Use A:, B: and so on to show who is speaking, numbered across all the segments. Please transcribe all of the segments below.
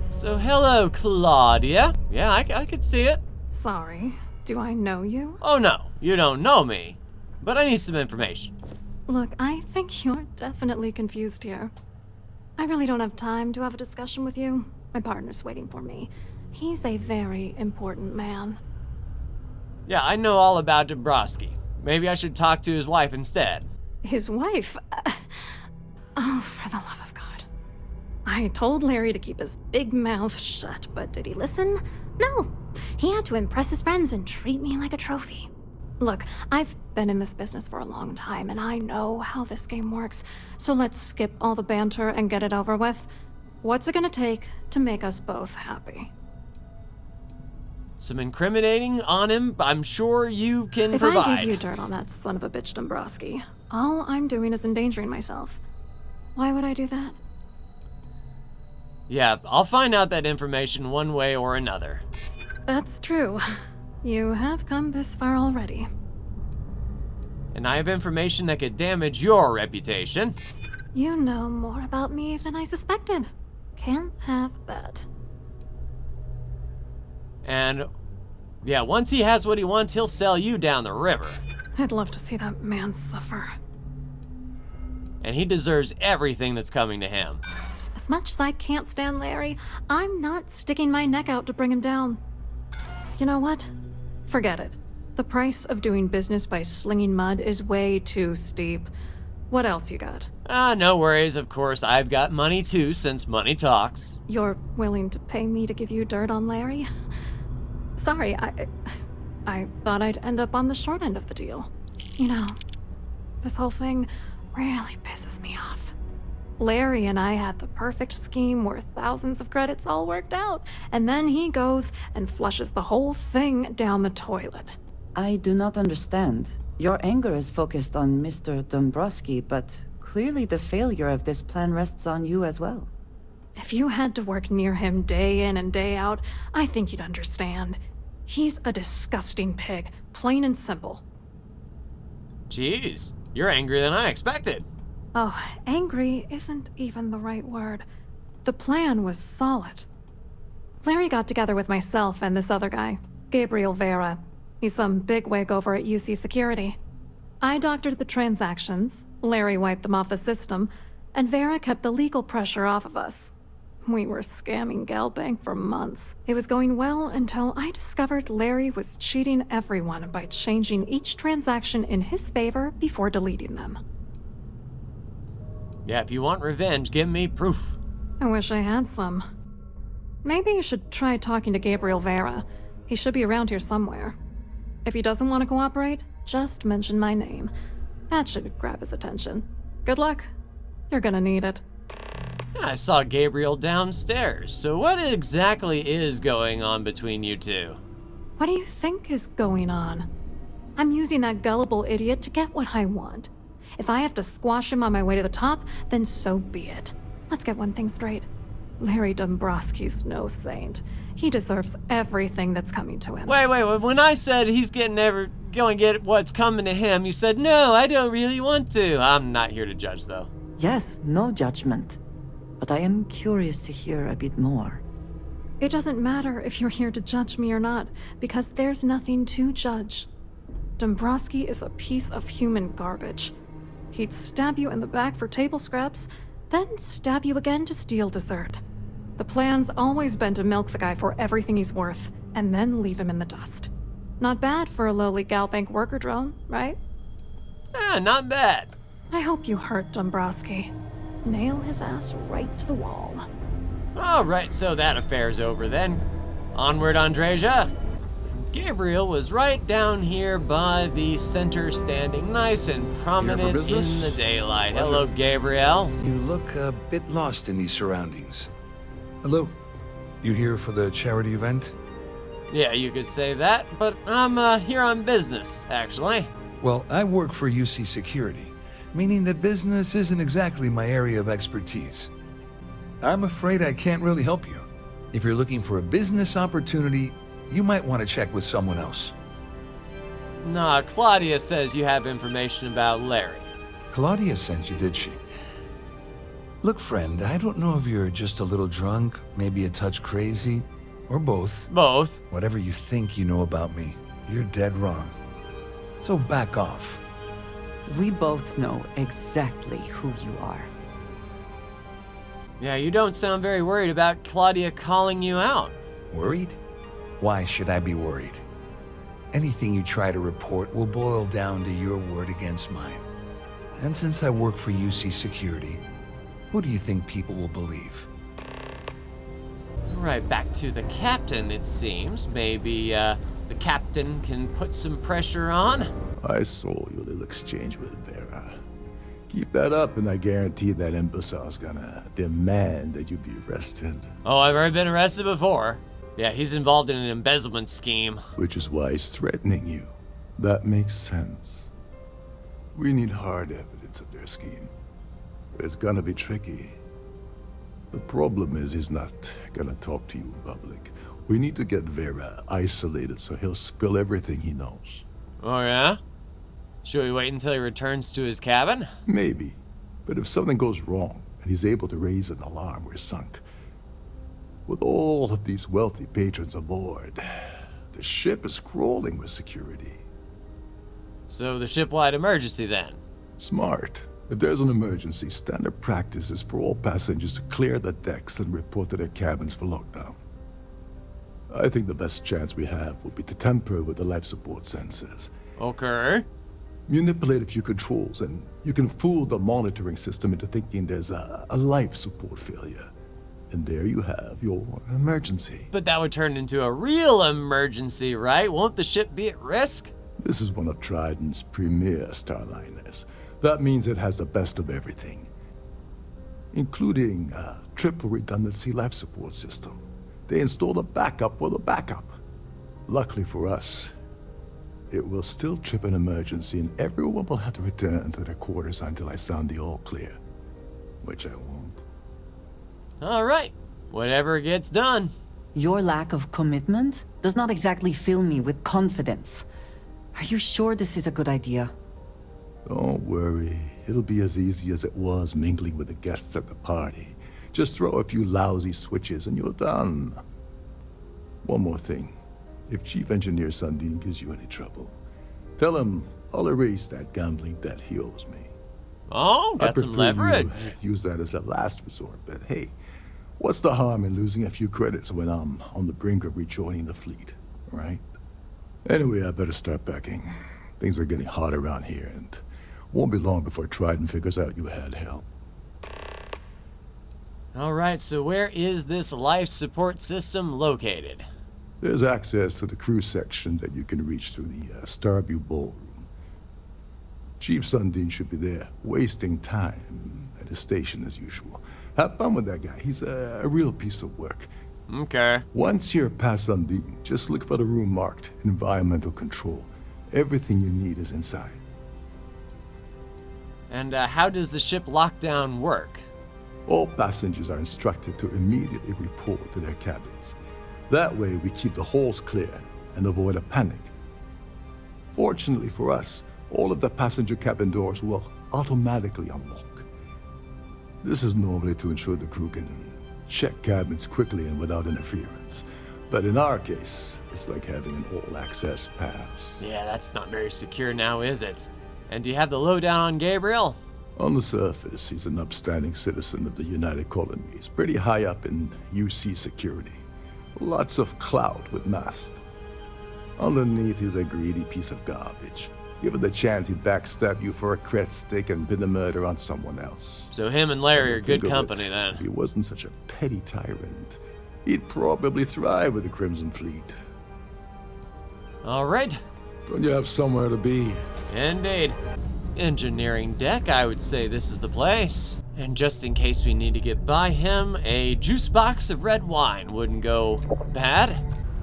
A: So hello, Claudia. Yeah, I could see it.
B: Sorry, do I know you?
A: Oh no, you don't know me. But I need some information.
B: Look, I think you're definitely confused here. I really don't have time to have a discussion with you. My partner's waiting for me. He's a very important man.
A: Yeah, I know all about Dabrowski. Maybe I should talk to his wife instead.
B: His wife? Oh, for the love of God. I told Larry to keep his big mouth shut, but did he listen? No. He had to impress his friends and treat me like a trophy. Look, I've been in this business for a long time, and I know how this game works, so let's skip all the banter and get it over with. What's it gonna take to make us both happy?
A: Some incriminating on him, I'm sure you can provide.
B: If I give you dirt on that son of a bitch Dombrowski, all I'm doing is endangering myself. Why would I do that?
A: Yeah, I'll find out that information one way or another.
B: That's true. You have come this far already.
A: And I have information that could damage your reputation.
B: You know more about me than I suspected. Can't have that.
A: And yeah, once he has what he wants, he'll sell you down the river.
B: I'd love to see that man suffer.
A: And he deserves everything that's coming to him.
B: As much as I can't stand Larry, I'm not sticking my neck out to bring him down. You know what? Forget it. The price of doing business by slinging mud is way too steep. What else you got?
A: No worries, of course. I've got money too, since money talks.
B: You're willing to pay me to give you dirt on Larry? Sorry, I thought I'd end up on the short end of the deal. You know, this whole thing really pisses me off. Larry and I had the perfect scheme where thousands of credits all worked out, and then he goes and flushes the whole thing down the toilet.
C: I do not understand. Your anger is focused on Mr. Dombrowski, but clearly the failure of this plan rests on you as well.
B: If you had to work near him day in and day out, I think you'd understand. He's a disgusting pig, plain and simple.
A: Jeez, you're angrier than I expected.
B: Oh, angry isn't even the right word. The plan was solid. Larry got together with myself and this other guy, Gabriel Vera. He's some bigwig over at UC Security. I doctored the transactions, Larry wiped them off the system, and Vera kept the legal pressure off of us. We were scamming Galbank for months. It was going well until I discovered Larry was cheating everyone by changing each transaction in his favor before deleting them.
A: Yeah, if you want revenge, give me proof.
B: I wish I had some. Maybe you should try talking to Gabriel Vera. He should be around here somewhere. If he doesn't want to cooperate, just mention my name. That should grab his attention. Good luck. You're gonna need it.
A: I saw Gabriel downstairs, so what exactly is going on between you two?
B: What do you think is going on? I'm using that gullible idiot to get what I want. If I have to squash him on my way to the top, then so be it. Let's get one thing straight. Larry Dombrowski's no saint. He deserves everything that's coming to him.
A: Wait, when I said he's going to get what's coming to him, you said, no, I don't really want to. I'm not here to judge, though.
C: Yes, no judgment. But I am curious to hear a bit more.
B: It doesn't matter if you're here to judge me or not, because there's nothing to judge. Dombrowski is a piece of human garbage. He'd stab you in the back for table scraps, then stab you again to steal dessert. The plan's always been to milk the guy for everything he's worth, and then leave him in the dust. Not bad for a lowly Galbank worker drone, right?
A: Not bad.
B: I hope you hurt Dombrowski. Nail his ass right to the wall.
A: Alright, so that affair's over then. Onward, Andreja. Gabriel was right down here by the center, standing nice and prominent in the daylight.
D: Pleasure.
A: Hello, Gabriel.
D: You look a bit lost in these surroundings. Hello. You here for the charity event?
A: Yeah, you could say that, but I'm here on business, actually.
D: Well, I work for UC Security, meaning that business isn't exactly my area of expertise. I'm afraid I can't really help you. If you're looking for a business opportunity, you might want to check with someone else.
A: Nah, Claudia says you have information about Larry.
D: Claudia sent you, did she? Look, friend, I don't know if you're just a little drunk, maybe a touch crazy, or both.
A: Both.
D: Whatever you think you know about me, you're dead wrong. So back off.
C: We both know exactly who you are.
A: Yeah, you don't sound very worried about Claudia calling you out.
D: Worried? Why should I be worried? Anything you try to report will boil down to your word against mine. And since I work for UC Security, who do you think people will believe?
A: Right, back to the captain, it seems. Maybe, the captain can put some pressure on?
E: I saw your little exchange with Vera. Keep that up and I guarantee that imbecile's gonna demand that you be arrested.
A: Oh, I've already been arrested before. Yeah, he's involved in an embezzlement scheme.
E: Which is why he's threatening you. That makes sense. We need hard evidence of their scheme. It's gonna be tricky. The problem is he's not gonna talk to you in public. We need to get Vera isolated so he'll spill everything he knows.
A: Oh, yeah? Should we wait until he returns to his cabin?
E: Maybe. But if something goes wrong and he's able to raise an alarm, we're sunk. With all of these wealthy patrons aboard, the ship is crawling with security.
A: So the ship-wide emergency then?
E: Smart. If there's an emergency, standard practice is for all passengers to clear the decks and report to their cabins for lockdown. I think the best chance we have would be to tamper with the life support sensors.
A: Okay.
E: Manipulate a few controls, and you can fool the monitoring system into thinking there's a life support failure. And there you have your emergency.
A: But that would turn into a real emergency, right? Won't the ship be at risk?
E: This is one of Trident's premier starliners. That means it has the best of everything, including a triple redundancy life support system. They installed a backup for the backup. Luckily for us, it will still trip an emergency and everyone will have to return to their quarters until I sound the all clear, which I won't.
A: All right. Whatever gets done.
C: Your lack of commitment does not exactly fill me with confidence. Are you sure this is a good idea?
E: Don't worry. It'll be as easy as it was mingling with the guests at the party. Just throw a few lousy switches and you're done. One more thing. If Chief Engineer Sundin gives you any trouble, tell him I'll erase that gambling debt he owes me.
A: Oh, got some leverage.
E: Use that as a last resort, but hey, what's the harm in losing a few credits when I'm on the brink of rejoining the fleet, right? Anyway, I better start packing. Things are getting hot around here, and won't be long before Trident figures out you had help.
A: All right, so where is this life support system located?
E: There's access to the crew section that you can reach through the Starview Ballroom. Chief Sundin should be there, wasting time at his station as usual. Have fun with that guy. He's a real piece of work.
A: Okay.
E: Once you're past Sundin, just look for the room marked Environmental Control. Everything you need is inside.
A: And how does the ship lockdown work?
E: All passengers are instructed to immediately report to their cabins. That way we keep the halls clear and avoid a panic. Fortunately for us, all of the passenger cabin doors will automatically unlock. This is normally to ensure the crew can check cabins quickly and without interference. But in our case, it's like having an all-access pass.
A: Yeah, that's not very secure now, is it? And do you have the lowdown on Gabriel?
E: On the surface, he's an upstanding citizen of the United Colonies, pretty high up in UC security. Lots of clout with Mast. Underneath, he's a greedy piece of garbage. Given the chance, he'd backstab you for a cred stick and pin the murder on someone else.
A: So him and Larry are good
E: Think of
A: company
E: it,
A: then.
E: If he wasn't such a petty tyrant, he'd probably thrive with the Crimson Fleet.
A: All right.
E: Don't you have somewhere to be?
A: Indeed. Engineering deck, I would say this is the place. And just in case we need to get by him, a juice box of red wine wouldn't go bad.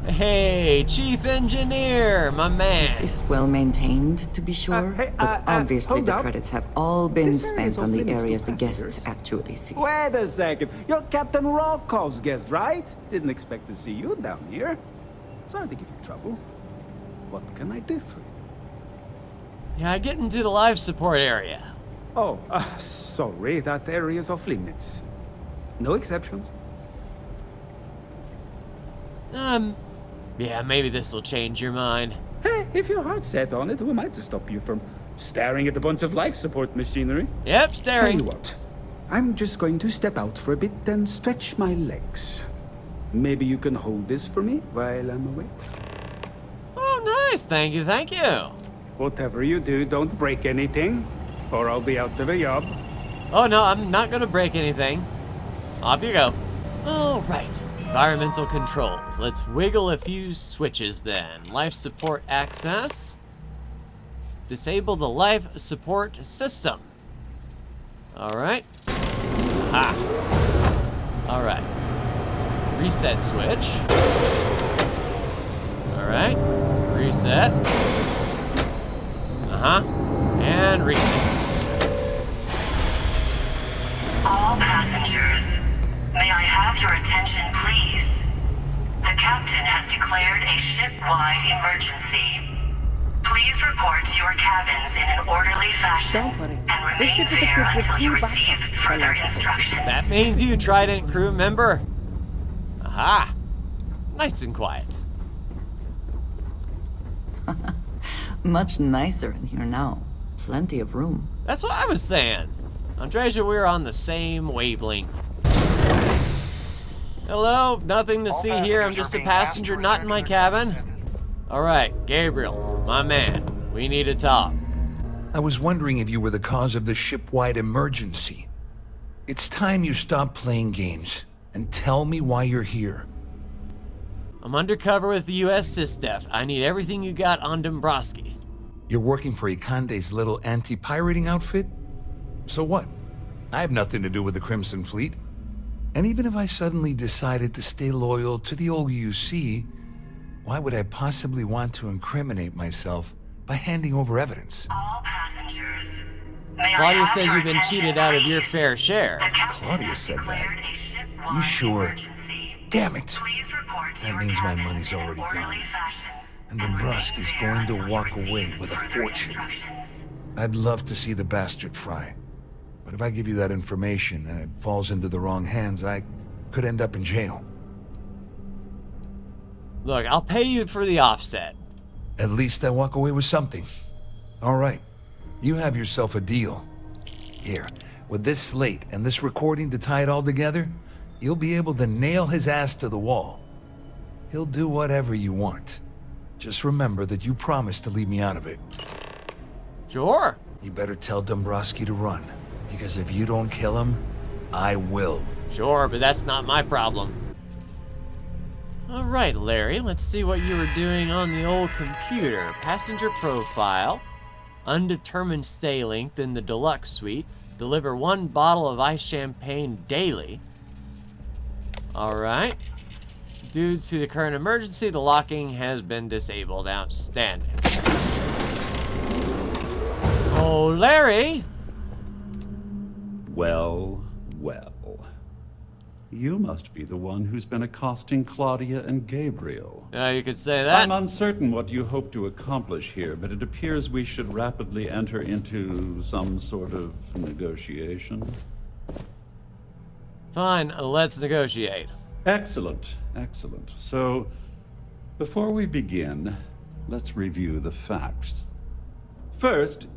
A: Hey, Chief Engineer, my man.
C: This is well maintained, to be sure, but obviously
F: hold
C: the
F: up.
C: credits have all been
F: This area is
C: spent on the
F: off limits to
C: areas the guests
F: passengers.
C: actually see.
F: Wait a second. You're Captain Rocco's guest, right? Didn't expect to see you down here. Sorry to give you trouble. What can I do for you?
A: Yeah, get into the life support area.
F: Oh, sorry, that area is off limits. No exceptions.
A: Yeah, maybe this will change your mind.
F: Hey, if your heart's set on it, who am I to stop you from staring at a bunch of life support machinery?
A: Yep,
F: Tell
A: staring.
F: you what, I'm just going to step out for a bit and stretch my legs. Maybe you can hold this for me while I'm away?
A: Oh, nice. Thank you, thank you.
F: Whatever you do, don't break anything, or I'll be out of a job.
A: Oh, no, I'm not gonna break anything. Off you go. All right. Environmental controls. Let's wiggle a few switches then. Life support access. Disable the life support system. All right. Aha. All right. Reset switch. All right. Reset. And reset.
G: All passengers, may I have your attention, please? The captain has declared a ship-wide emergency. Please report to your cabins in an orderly fashion
H: Don't worry.
G: and
H: This
G: remain
H: ship is
G: there
H: equipped with
G: until you
H: 2
G: receive
H: backups for
G: further
H: life support
G: instructions.
A: That means you, Trident crew member. Aha. Nice and quiet.
C: Much nicer in here now. Plenty of room.
A: That's what I was saying. Andreja, we're on the same wavelength. Hello, nothing to see here. I'm just a passenger, not in my cabin. All right, Gabriel, my man, we need to talk.
D: I was wondering if you were the cause of the ship-wide emergency. It's time you stop playing games and tell me why you're here.
A: I'm undercover with the U.S. SysDef. I need everything you got on Dombrowski.
D: You're working for Ikande's little anti-pirating outfit? So what? I have nothing to do with the Crimson Fleet. And even if I suddenly decided to stay loyal to the old UC, why would I possibly want to incriminate myself by handing over evidence?
G: All passengers, may I
A: Claudia
G: have
A: says
G: your
A: you've been
G: attention,
A: cheated out of your
G: please?
A: fair share.
G: The captain
D: Claudia
G: has
D: said that.
G: declared a ship-wide
D: You sure?
G: emergency.
D: Damn it!
G: Please report to
D: That
G: your
D: means my
G: cabins
D: money's
G: in an
D: already
G: orderly
D: gone.
G: fashion
D: And
G: remain
D: Dombrowski's
G: there
D: going to
G: until you
D: walk
G: receive
D: away with a
G: further
D: fortune.
G: instructions.
D: I'd love to see the bastard fry. But if I give you that information and it falls into the wrong hands, I could end up in jail.
A: Look, I'll pay you for the offset.
D: At least I walk away with something. All right, you have yourself a deal. Here, with this slate and this recording to tie it all together, you'll be able to nail his ass to the wall. He'll do whatever you want. Just remember that you promised to leave me out of it.
A: Sure.
D: You better tell Dombrowski to run, because if you don't kill him, I will.
A: Sure, but that's not my problem. All right, Larry, let's see what you were doing on the old computer. Passenger profile, undetermined stay length in the deluxe suite, deliver 1 bottle of ice champagne daily. All right. Due to the current emergency, the locking has been disabled. Outstanding. Oh, Larry!
I: Well, well. You must be the one who's been accosting Claudia and Gabriel.
A: You could say that.
I: I'm uncertain what you hope to accomplish here, but it appears we should rapidly enter into some sort of negotiation.
A: Fine, let's negotiate.
I: Excellent, excellent. So, before we begin, let's review the facts. First,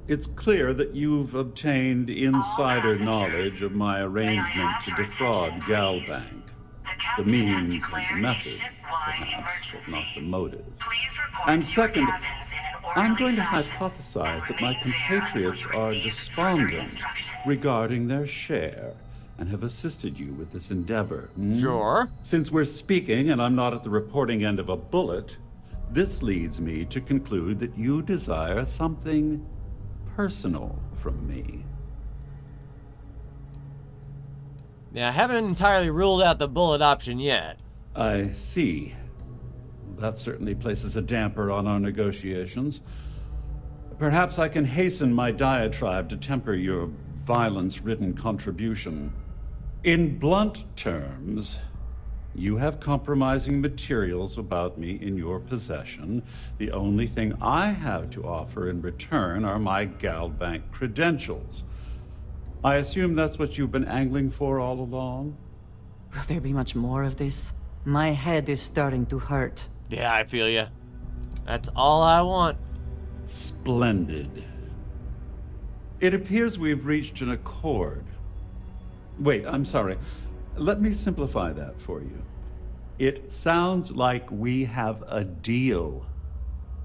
I: it's clear that you've obtained insider knowledge of my arrangement to defraud Galbank. The means and the method, perhaps, but not the motive. And second, I'm going to hypothesize that my compatriots are despondent regarding their share and have assisted you with this endeavor.
A: Sure.
I: Since we're speaking and I'm not at the reporting end of a bullet, this leads me to conclude that you desire something personal from me.
A: Yeah, I haven't entirely ruled out the bullet option yet.
I: I see. That certainly places a damper on our negotiations. Perhaps I can hasten my diatribe to temper your violence-ridden contribution. In blunt terms, you have compromising materials about me in your possession. The only thing I have to offer in return are my Galbank credentials, I assume that's what you've been angling for all along?
C: Will there be much more of this? My head is starting to hurt.
A: Yeah, I feel you. That's all I want.
I: Splendid. It appears we've reached an accord. Wait, I'm sorry. Let me simplify that for you. It sounds like we have a deal.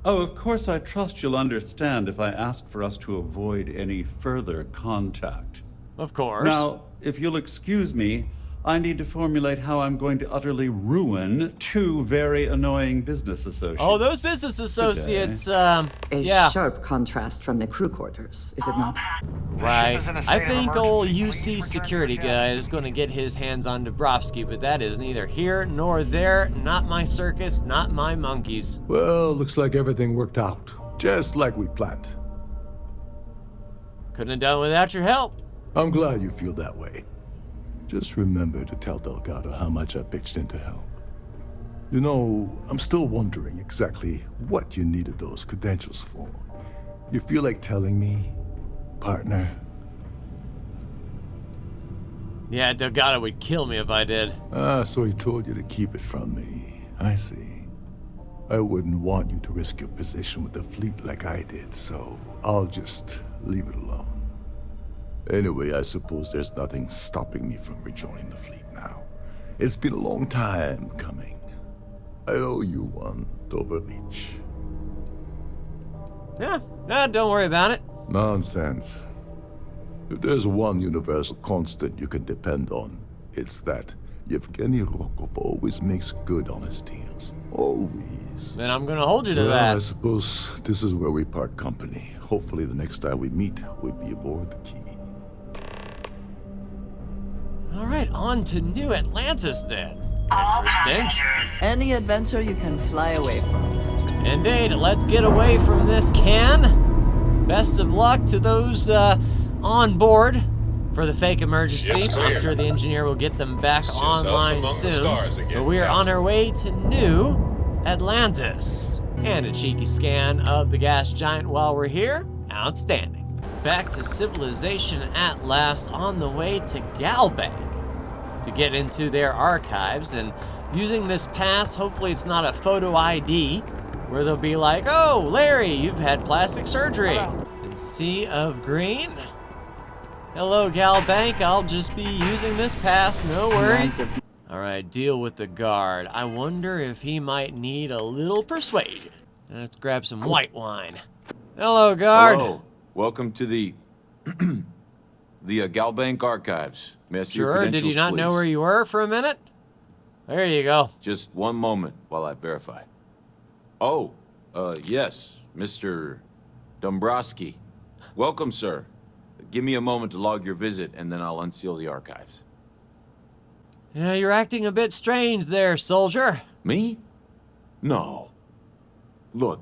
I: Oh, of course, I trust you'll understand if I ask for us to avoid any further contact.
A: Of course.
I: Now, if you'll excuse me, I need to formulate how I'm going to utterly ruin two very annoying business associates.
A: Oh, those business associates,
C: A
A: yeah.
C: sharp contrast from the crew quarters, is it not?
A: Right. I think old UC security guy is going to get his hands on Dabrowski, but that is neither here nor there. Not my circus, not my monkeys.
E: Well, looks like everything worked out, just like we planned.
A: Couldn't have done without your help.
E: I'm glad you feel that way. Just remember to tell Delgado how much I pitched in to help. You know, I'm still wondering exactly what you needed those credentials for. You feel like telling me, partner?
A: Yeah, Delgado would kill me if I did.
E: Ah, so he told you to keep it from me. I see. I wouldn't want you to risk your position with the fleet like I did, so I'll just leave it alone. Anyway, I suppose there's nothing stopping me from rejoining the fleet now. It's been a long time coming. I owe you one, Dover Beach.
A: Yeah, nah, don't worry about it.
E: Nonsense. If there's one universal constant you can depend on, it's that Yevgeny Rokov always makes good on his deals. Always.
A: Then I'm gonna hold you to
E: Well,
A: that.
E: I suppose this is where we part company. Hopefully the next time we meet, we'll be aboard the Key.
A: All right, on to New Atlantis then.
G: All
A: Interesting.
G: passengers.
C: Any adventure you can fly away from.
A: Indeed, let's get away from this can. Best of luck to those on board for the fake emergency.
H: Ship's clear.
A: I'm sure the engineer will get them back
H: Ship's
A: online
H: among the
A: soon.
H: stars again,
A: But we are on our way to New Atlantis. And a cheeky scan of the gas giant while we're here. Outstanding. Back to civilization at last, on the way to Galbank to get into their archives, and using this pass, hopefully it's not a photo ID where they'll be like, oh, Larry, you've had plastic surgery. And Sea of Green. Hello, Galbank, I'll just be using this pass, no worries. All right, deal with the guard. I wonder if he might need a little persuasion. Let's grab some white wine. Hello, guard.
J: Hello. Welcome to the Galbank archives. May I see your
A: Sure, did
J: credentials,
A: you not know
J: please?
A: where you were for a minute? There you go.
J: Just one moment while I verify. Oh, yes, Mr. Dombrowski. Welcome, sir. Give me a moment to log your visit, and then I'll unseal the archives.
A: Yeah, you're acting a bit strange there, soldier.
J: Me? No. Look,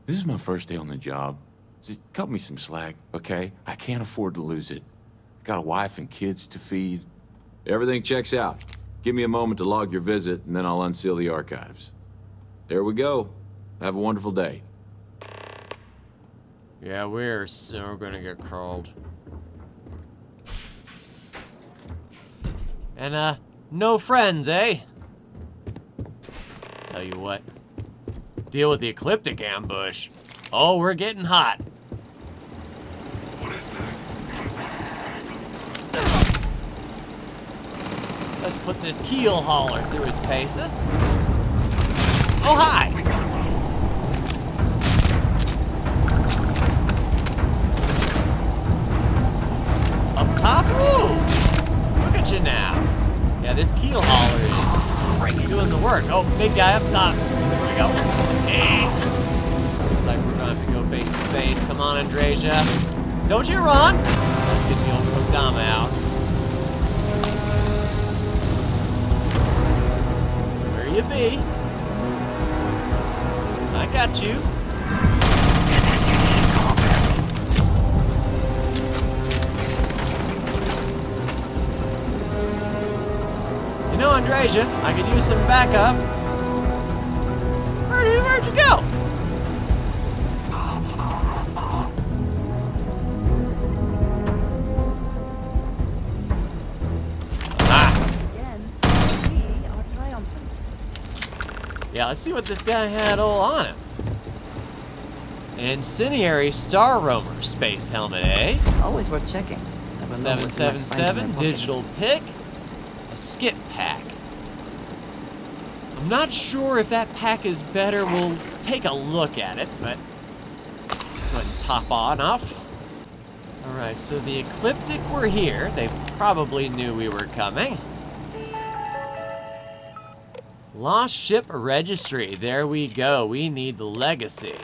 J: this is my first day on the job. Just cut me some slack, okay? I can't afford to lose it. Got a wife and kids to feed. Everything checks out. Give me a moment to log your visit, and then I'll unseal the archives. There we go. Have a wonderful day.
A: Yeah, we're so gonna get crawled. And, no friends, eh? Tell you what. Deal with the ecliptic ambush. Oh, we're getting hot.
H: What is that?
A: Let's put this keel hauler through its paces. Oh, hi! Up top? Ooh! Look at you now. Yeah, this keel hauler is doing the work. Oh, big guy up top. There we go. Hey! Looks like we're gonna have to go face to face. Come on, Andreja. Don't you run! Let's get the old Kodama out. Where you be? I got you. You know, Andreja, I could use some backup. Where'd you go? Yeah, let's see what this guy had all on him. An incendiary Star Roamer space helmet, eh?
C: Always worth checking. Never know what you might find in
A: 777
C: their
A: digital pick, a skip pack. I'm not sure if that pack is better. We'll take a look at it, but go ahead and top on off. All right, so the Ecliptic were here. They probably knew we were coming. Lost ship registry. There we go. We need the legacy.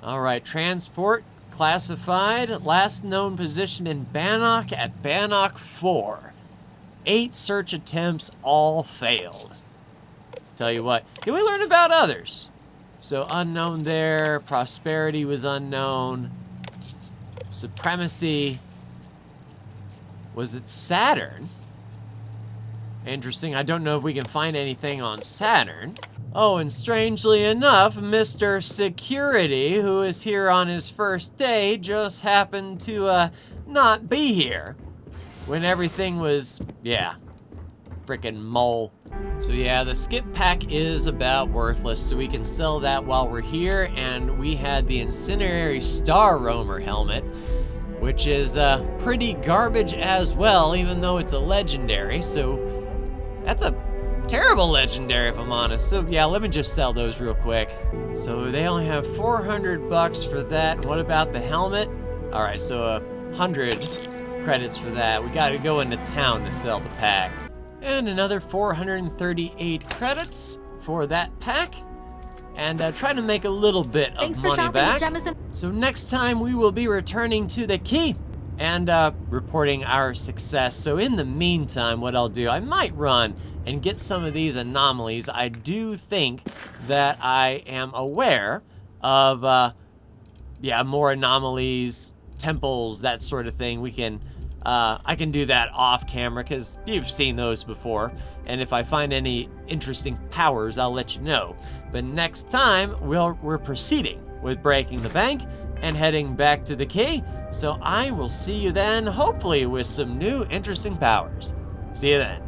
A: All right, transport classified. Last known position in Bannock at Bannock 4. 8 search attempts, all failed. Tell you what, can we learn about others? So unknown there, prosperity was unknown. Supremacy, was it Saturn? Interesting, I don't know if we can find anything on Saturn. Oh, and strangely enough, Mr. Security, who is here on his first day, just happened to not be here. When everything was, yeah, frickin' mole. So yeah, the skip pack is about worthless, so we can sell that while we're here. And we had the incendiary Star Roamer helmet, which is pretty garbage as well, even though it's a legendary. So that's a terrible legendary, if I'm honest. So yeah, let me just sell those real quick. So they only have 400 bucks for that. And what about the helmet? All right, so 100 credits for that. We gotta go into town to sell the pack. And another 438 credits for that pack. And try to make a little bit of money back. So next time we will be returning to the key and reporting our success. So in the meantime, what I'll do, I might run and get some of these anomalies. I do think that I am aware of, yeah, more anomalies, temples, that sort of thing. We can, I can do that off camera because you've seen those before. And if I find any interesting powers, I'll let you know. But next time, we're proceeding with breaking the bank and heading back to the key. So I will see you then, hopefully with some new interesting powers. See you then.